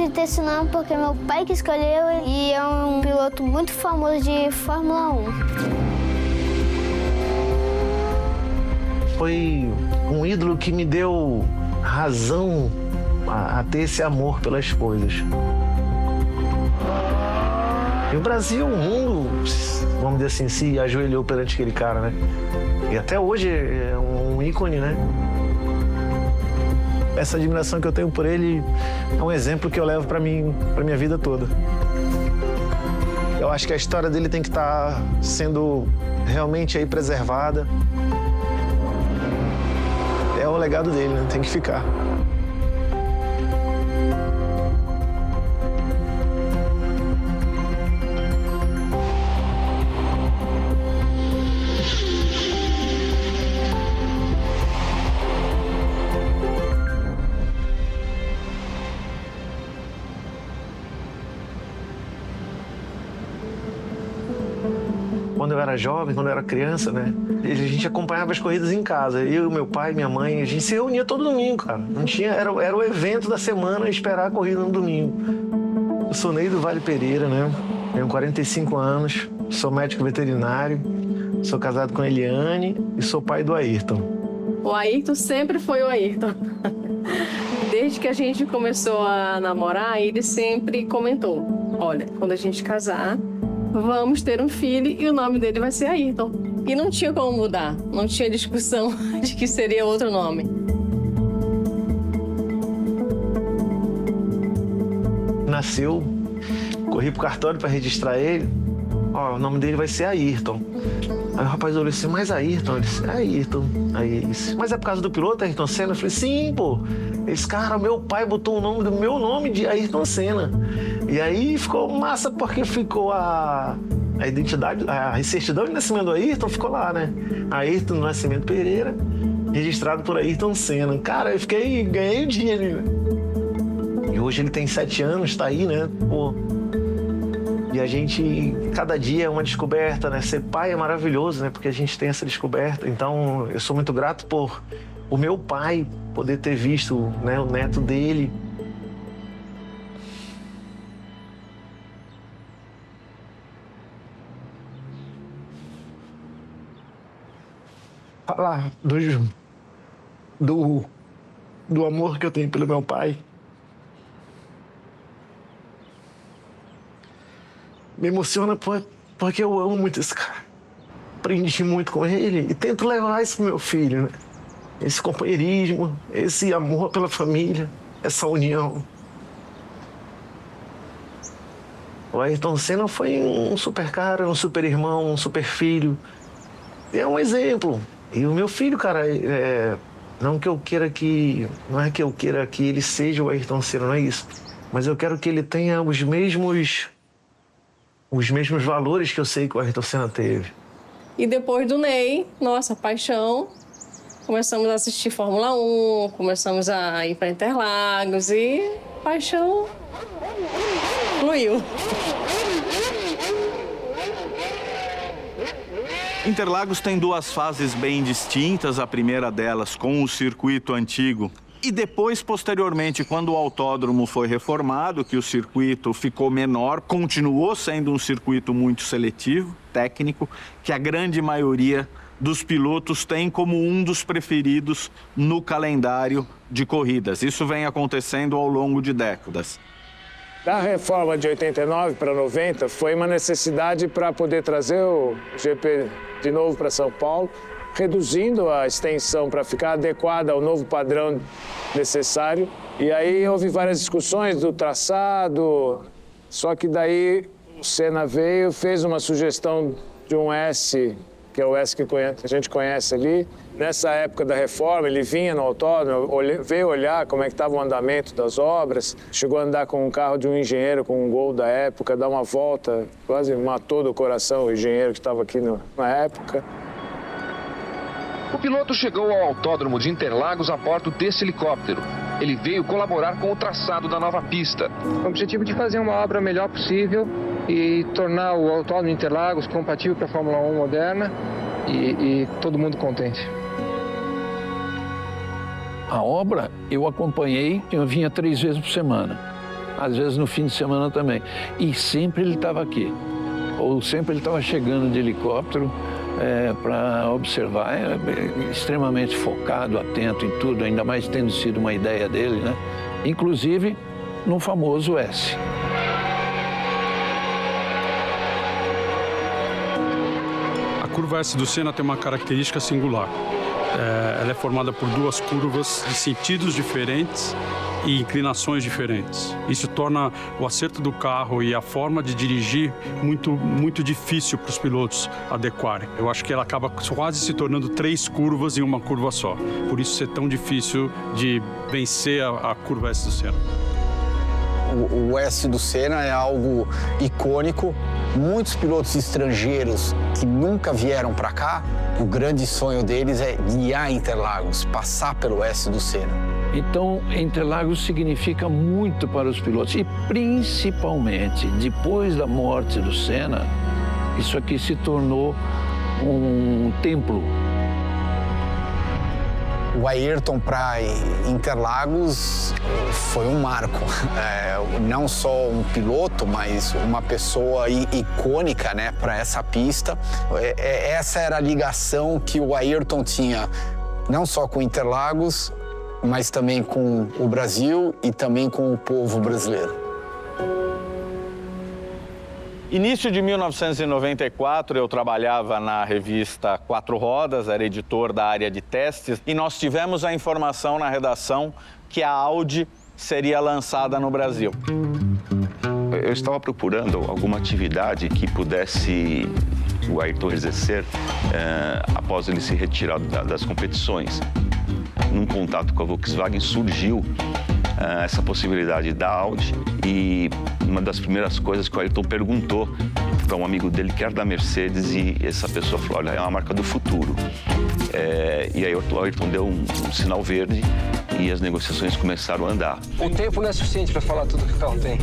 de ter esse nome porque meu pai que escolheu e é um piloto muito famoso de Fórmula 1. Foi um ídolo que me deu razão a ter esse amor pelas coisas. E o Brasil, o mundo, vamos dizer assim, se ajoelhou perante aquele cara, né? E até hoje é um ícone, né? Essa admiração que eu tenho por ele é um exemplo que eu levo para minha vida toda. Eu acho que a história dele tem que estar sendo realmente aí preservada. É o legado dele, né? Tem que ficar. Quando eu era jovem, quando eu era criança, né? A gente acompanhava as corridas em casa. Eu, meu pai, minha mãe, a gente se reunia todo domingo, cara. Não tinha, era o evento da semana esperar a corrida no domingo. Eu sou Ney do Vale Pereira, né? Tenho 45 anos, sou médico veterinário, sou casado com a Eliane e sou pai do Ayrton. O Ayrton sempre foi o Ayrton. Desde que a gente começou a namorar, ele sempre comentou: olha, quando a gente casar, vamos ter um filho e o nome dele vai ser Ayrton. E não tinha como mudar, não tinha discussão de que seria outro nome. Nasceu, corri pro cartório para registrar ele. Ó, o nome dele vai ser Ayrton. Aí o rapaz olhou assim, mas Ayrton? Ele disse, Ayrton. Aí ele disse, mas é por causa do piloto Ayrton Senna? Eu falei, sim, pô. Esse cara, meu pai botou o nome do meu nome de Ayrton Senna. E aí ficou massa porque ficou a identidade, a certidão de nascimento do Ayrton ficou lá, né? Ayrton Nascimento Pereira, registrado por Ayrton Senna. Cara, eu ganhei o dia ali, né? E hoje ele tem 7 anos, tá aí, né? Pô. E a gente, cada dia é uma descoberta, né? Ser pai é maravilhoso, né? Porque a gente tem essa descoberta. Então, eu sou muito grato por o meu pai poder ter visto, né, o neto dele. Falar do amor que eu tenho pelo meu pai. Me emociona porque eu amo muito esse cara. Aprendi muito com ele e tento levar isso pro meu filho, né? Esse companheirismo, esse amor pela família, essa união. O Ayrton Senna foi um super cara, um super irmão, um super filho. É um exemplo. E o meu filho, cara, não é que eu queira que ele seja o Ayrton Senna, não é isso. Mas eu quero que ele tenha os mesmos valores que eu sei que o Ayrton Senna teve. E depois do Ney, nossa paixão, começamos a assistir Fórmula 1, começamos a ir para Interlagos e paixão fluiu. Interlagos tem 2 fases bem distintas, a primeira delas com o circuito antigo e depois, posteriormente, quando o autódromo foi reformado, que o circuito ficou menor, continuou sendo um circuito muito seletivo, técnico, que a grande maioria dos pilotos tem como um dos preferidos no calendário de corridas. Isso vem acontecendo ao longo de décadas. Da reforma de 89 para 90, foi uma necessidade para poder trazer o GP de novo para São Paulo, reduzindo a extensão para ficar adequada ao novo padrão necessário. E aí houve várias discussões do traçado, só que daí o Senna veio, fez uma sugestão de um S, que é o S que a gente conhece ali. Nessa época da reforma, ele vinha no autódromo, veio olhar como é que estava o andamento das obras, chegou a andar com um carro de um engenheiro com um Gol da época, dar uma volta, quase matou do coração o engenheiro que estava aqui na época. O piloto chegou ao autódromo de Interlagos a bordo desse helicóptero. Ele veio colaborar com o traçado da nova pista. Com o objetivo de fazer uma obra melhor possível e tornar o autódromo de Interlagos compatível para a Fórmula 1 moderna e todo mundo contente. A obra eu acompanhei, eu vinha 3 vezes por semana. às vezes no fim de semana também. E sempre ele estava aqui, ou sempre ele estava chegando de helicóptero para observar, extremamente focado, atento em tudo, ainda mais tendo sido uma ideia dele, né? Inclusive no famoso S. A curva S do Senna tem uma característica singular. Ela é formada por duas curvas de sentidos diferentes e inclinações diferentes. Isso torna o acerto do carro e a forma de dirigir muito difícil para os pilotos adequarem. Eu acho que ela acaba quase se tornando 3 curvas em uma curva só. Por isso ser tão difícil de vencer a curva S do Senna. O S do Senna é algo icônico. Muitos pilotos estrangeiros que nunca vieram para cá, o grande sonho deles é guiar Interlagos, passar pelo S do Senna. Então, Interlagos significa muito para os pilotos e principalmente depois da morte do Senna, isso aqui se tornou um templo. O Ayrton para Interlagos foi um marco. Não só um piloto, mas uma pessoa icônica, né, para essa pista. Essa era a ligação que o Ayrton tinha, não só com Interlagos, mas também com o Brasil e também com o povo brasileiro. Início de 1994, eu trabalhava na revista Quatro Rodas, era editor da área de testes, e nós tivemos a informação na redação que a Audi seria lançada no Brasil. Eu estava procurando alguma atividade que pudesse o Ayrton exercer após ele se retirar das competições. Num contato com a Volkswagen surgiu essa possibilidade da Audi e uma das primeiras coisas que o Ayrton perguntou para um amigo dele que era da Mercedes e essa pessoa falou, olha, é uma marca do futuro. E aí o Ayrton deu um sinal verde e as negociações começaram a andar. O tempo não é suficiente para falar tudo que o carro tem.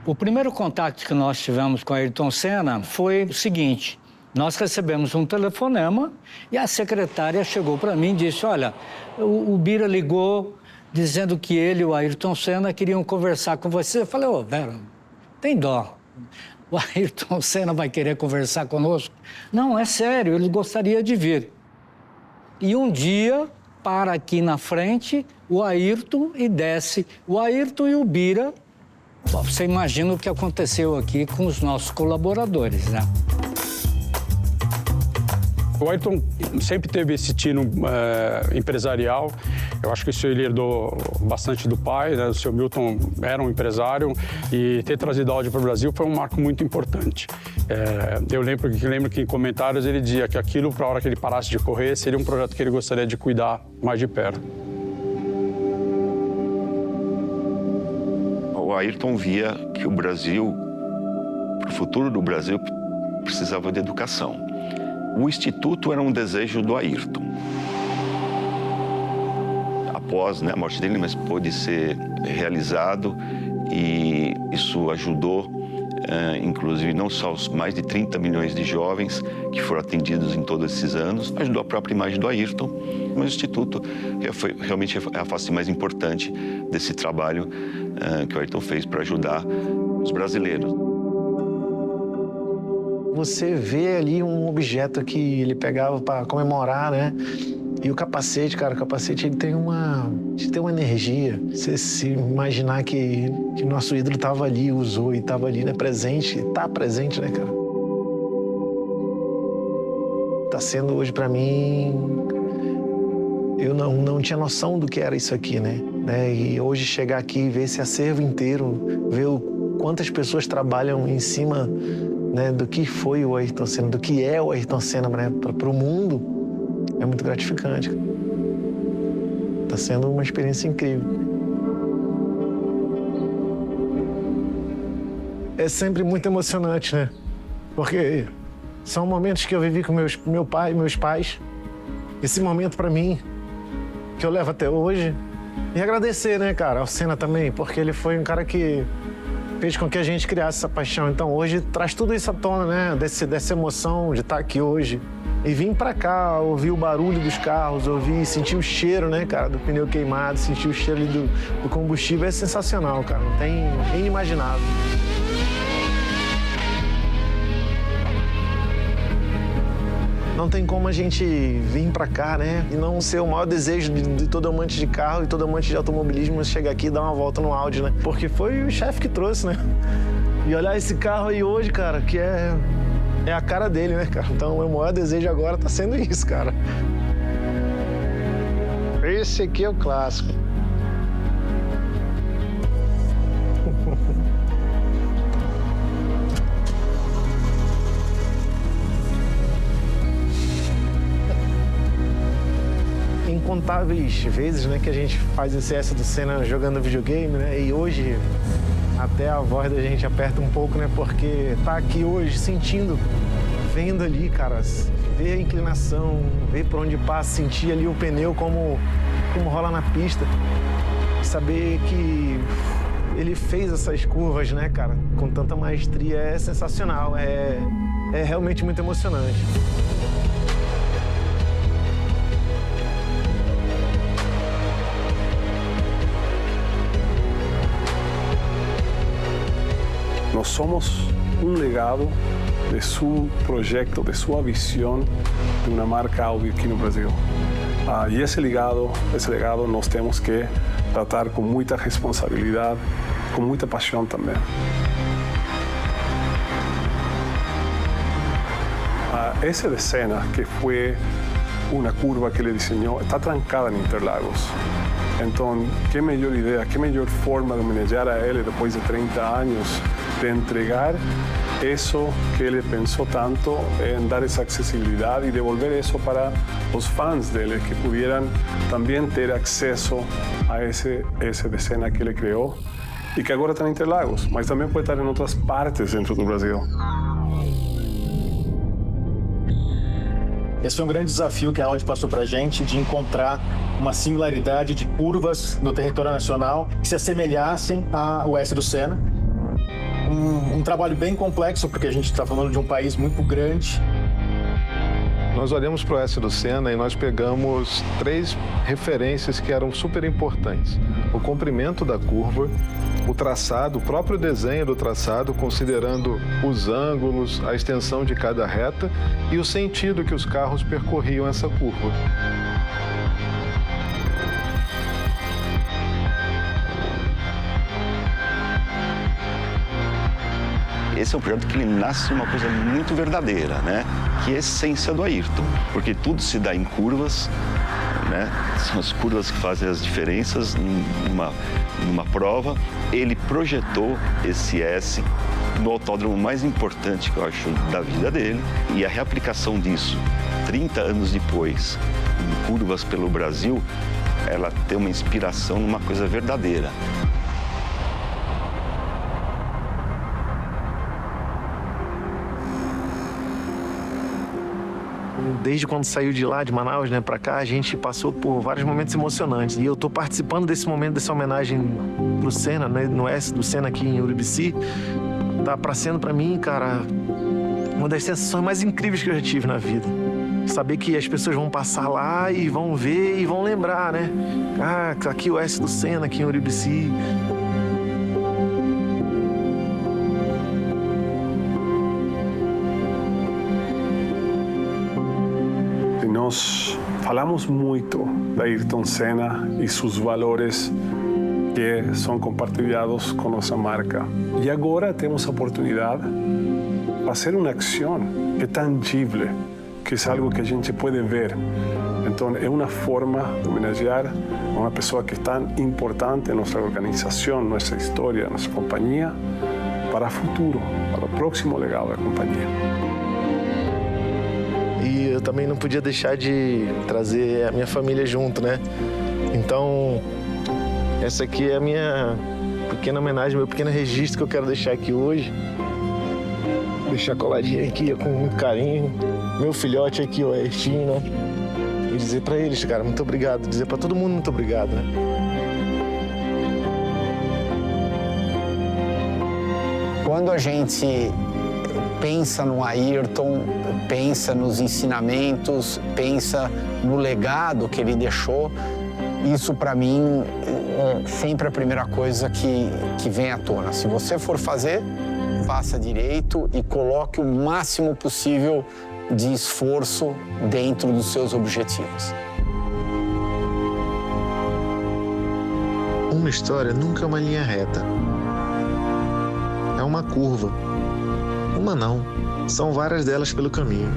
O primeiro contato que nós tivemos com Ayrton Senna foi o seguinte: nós recebemos um telefonema e a secretária chegou para mim e disse, olha, o Bira ligou dizendo que ele e o Ayrton Senna queriam conversar com você. Eu falei, ô, Vera, tem dó. O Ayrton Senna vai querer conversar conosco? Não, é sério, ele gostaria de vir. E um dia, para aqui na frente, o Ayrton e desce o Ayrton e o Bira. Bom, você imagina o que aconteceu aqui com os nossos colaboradores, né? O Ayrton sempre teve esse tino empresarial. Eu acho que isso ele herdou bastante do pai, né? O seu Milton era um empresário e ter trazido a Audi para o Brasil foi um marco muito importante. Eu lembro que em comentários ele dizia que aquilo, para a hora que ele parasse de correr, seria um projeto que ele gostaria de cuidar mais de perto. O Ayrton via que o Brasil, o futuro do Brasil, precisava de educação. O Instituto era um desejo do Ayrton. Após a morte dele, mas pôde ser realizado e isso ajudou, inclusive, não só os mais de 30 milhões de jovens que foram atendidos em todos esses anos, ajudou a própria imagem do Ayrton. Mas o Instituto foi realmente a face mais importante desse trabalho que o Ayrton fez para ajudar os brasileiros. Você vê ali um objeto que ele pegava para comemorar, né? E o capacete, cara, o capacete ele tem uma energia. Você se imaginar que nosso ídolo estava ali, usou e estava ali, né? Presente, tá presente, né, cara? Tá sendo hoje para mim. Eu não tinha noção do que era isso aqui, né? E hoje chegar aqui e ver esse acervo inteiro, ver quantas pessoas trabalham em cima, né, do que foi o Ayrton Senna, do que é o Ayrton Senna, né, para o mundo, é muito gratificante. Está sendo uma experiência incrível. É sempre muito emocionante, né? Porque são momentos que eu vivi com meu pai e meus pais. Esse momento para mim, que eu levo até hoje. E agradecer, né, cara, ao Senna também, porque ele foi um cara que fez com que a gente criasse essa paixão. Então hoje traz tudo isso à tona, né, dessa emoção de estar aqui hoje. E vim pra cá, ouvir o barulho dos carros, sentir o cheiro, né, cara, do pneu queimado, sentir o cheiro ali do combustível é sensacional, cara. Não tem, é inimaginável. Não tem como a gente vir pra cá, né, e não ser o maior desejo de todo amante de carro e todo amante de automobilismo chegar aqui e dar uma volta no Audi, né? Porque foi o chefe que trouxe, né? E olhar esse carro aí hoje, cara, que é a cara dele, né, cara? Então, o meu maior desejo agora tá sendo isso, cara. Esse aqui é o clássico. Incontáveis vezes, né, que a gente faz esse S do Senna jogando videogame, né? E hoje até a voz da gente aperta um pouco, né? Porque tá aqui hoje sentindo, vendo ali, cara, ver a inclinação, ver por onde passa, sentir ali o pneu como rola na pista. Saber que ele fez essas curvas, né, cara, com tanta maestria é sensacional, é realmente muito emocionante. Nós somos um legado de seu projeto, de sua visão de uma marca Audi aqui no Brasil. E esse legado nós temos que tratar com muita responsabilidade, com muita paixão também. Esse de Senna, que foi uma curva que ele desenhou, está trancada em Interlagos. Então, que melhor ideia, que melhor forma de homenagear a ele depois de 30 anos, de entregar isso que ele pensou tanto em dar essa acessibilidade e devolver isso para os fãs dele, que pudieran também ter acesso a esse de Senna que ele criou e que agora está em Interlagos, mas também pode estar em outras partes dentro do Brasil. Esse foi um grande desafio que a Audi passou para a gente, de encontrar uma singularidade de curvas no território nacional que se assemelhassem ao S do Senna. Um trabalho bem complexo, porque a gente está falando de um país muito grande. Nós olhamos para o S do Senna e nós pegamos 3 referências que eram super importantes. O comprimento da curva, o traçado, o próprio desenho do traçado, considerando os ângulos, a extensão de cada reta e o sentido que os carros percorriam essa curva. Esse é um projeto que ele nasce de uma coisa muito verdadeira, né? Que é a essência do Ayrton, porque tudo se dá em curvas, né? São as curvas que fazem as diferenças numa prova. Ele projetou esse S no autódromo mais importante, que eu acho, da vida dele, e a reaplicação disso, 30 anos depois, em curvas pelo Brasil, ela tem uma inspiração numa coisa verdadeira. Desde quando saiu de lá, de Manaus, né, pra cá, a gente passou por vários momentos emocionantes. E eu tô participando desse momento, dessa homenagem pro Senna, né, no S do Senna aqui em Urubici. Tá sendo pra mim, cara, uma das sensações mais incríveis que eu já tive na vida. Saber que as pessoas vão passar lá e vão ver e vão lembrar, né? Ah, aqui o S do Senna, aqui em Urubici. Nós falamos muito da Ayrton Senna e seus valores que são compartilhados com nossa marca. E agora temos a oportunidade de fazer uma ação que é tangível, que é algo que a gente pode ver. Então, é uma forma de homenagear uma pessoa que é tão importante em nossa organização, nossa história, nossa companhia, para o futuro, para o próximo legado da companhia. E eu também não podia deixar de trazer a minha família junto, né? Então, essa aqui é a minha pequena homenagem, meu pequeno registro que eu quero deixar aqui hoje. Deixar coladinho aqui com muito carinho. Meu filhote aqui, o Ayrton, né? E dizer pra eles, cara, muito obrigado. Dizer pra todo mundo muito obrigado, né? Quando a gente pensa no Ayrton, pensa nos ensinamentos, pensa no legado que ele deixou. Isso, para mim, é sempre a primeira coisa que vem à tona. Se você for fazer, faça direito e coloque o máximo possível de esforço dentro dos seus objetivos. Uma história nunca é uma linha reta. É uma curva. Uma não. São várias delas pelo caminho.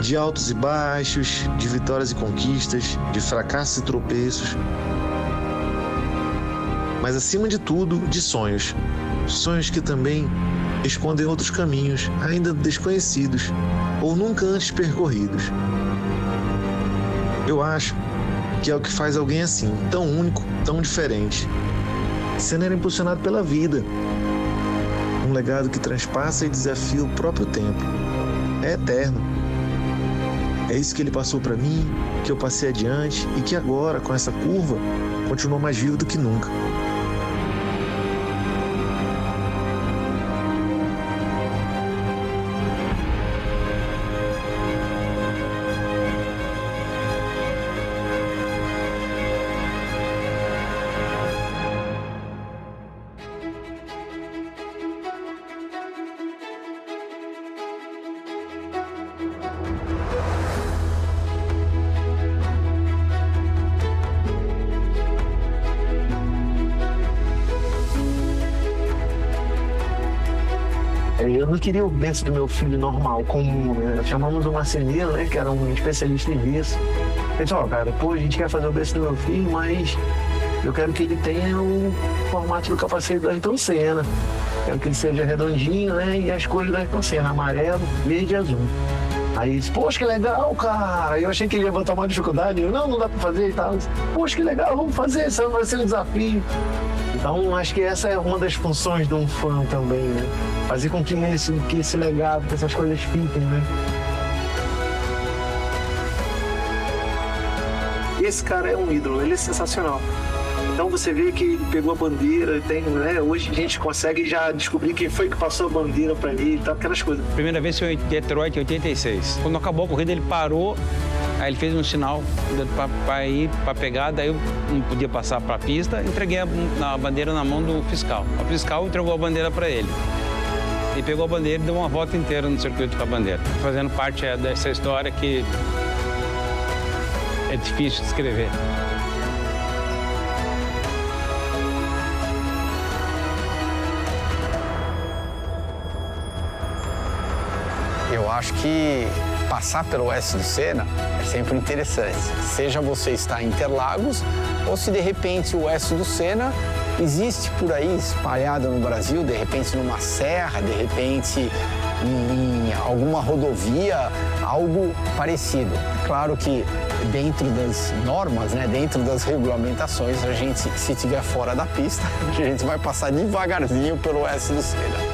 De altos e baixos, de vitórias e conquistas, de fracassos e tropeços. Mas, acima de tudo, de sonhos. Sonhos que também escondem outros caminhos, ainda desconhecidos ou nunca antes percorridos. Eu acho que é o que faz alguém assim, tão único, tão diferente. Senna era impulsionado pela vida. Um legado que transpassa e desafia o próprio tempo. É eterno. É isso que ele passou para mim, que eu passei adiante e que agora, com essa curva, continua mais vivo do que nunca. Eu não queria o berço do meu filho normal, como chamamos o marceneiro, né, que era um especialista em berço. Ele disse, cara, a gente quer fazer o berço do meu filho, mas eu quero que ele tenha o formato do capacete do Ayrton Senna. Quero que ele seja redondinho, né, e as cores do Ayrton Senna, amarelo, verde e azul. Aí ele disse, poxa, que legal, cara. Eu achei que ele ia botar uma dificuldade. Eu, não dá pra fazer e tal. Poxa, que legal, vamos fazer, isso vai ser um desafio. Então, acho que essa é uma das funções de um fã também, né? Fazer com que esse legado, que essas coisas fiquem, né? Esse cara é um ídolo, ele é sensacional. Então você vê que ele pegou a bandeira, né? Hoje a gente consegue já descobrir quem foi que passou a bandeira para ele, tá? Aquelas coisas. Primeira vez foi em Detroit, em 86. Quando acabou a corrida, ele parou, aí ele fez um sinal para ir para pegar, daí eu não podia passar para a pista, entreguei a bandeira na mão do fiscal. O fiscal entregou a bandeira para ele. Ele pegou a bandeira e deu uma volta inteira no circuito com a bandeira. Fazendo parte dessa história que é difícil de escrever. Eu acho que passar pelo S do Senna é sempre interessante. Seja você estar em Interlagos ou se de repente o S do Senna existe por aí espalhado no Brasil, de repente numa serra, de repente em alguma rodovia, algo parecido. Claro que dentro das normas, né, dentro das regulamentações, a gente, se estiver fora da pista, a gente vai passar devagarzinho pelo S do Senna.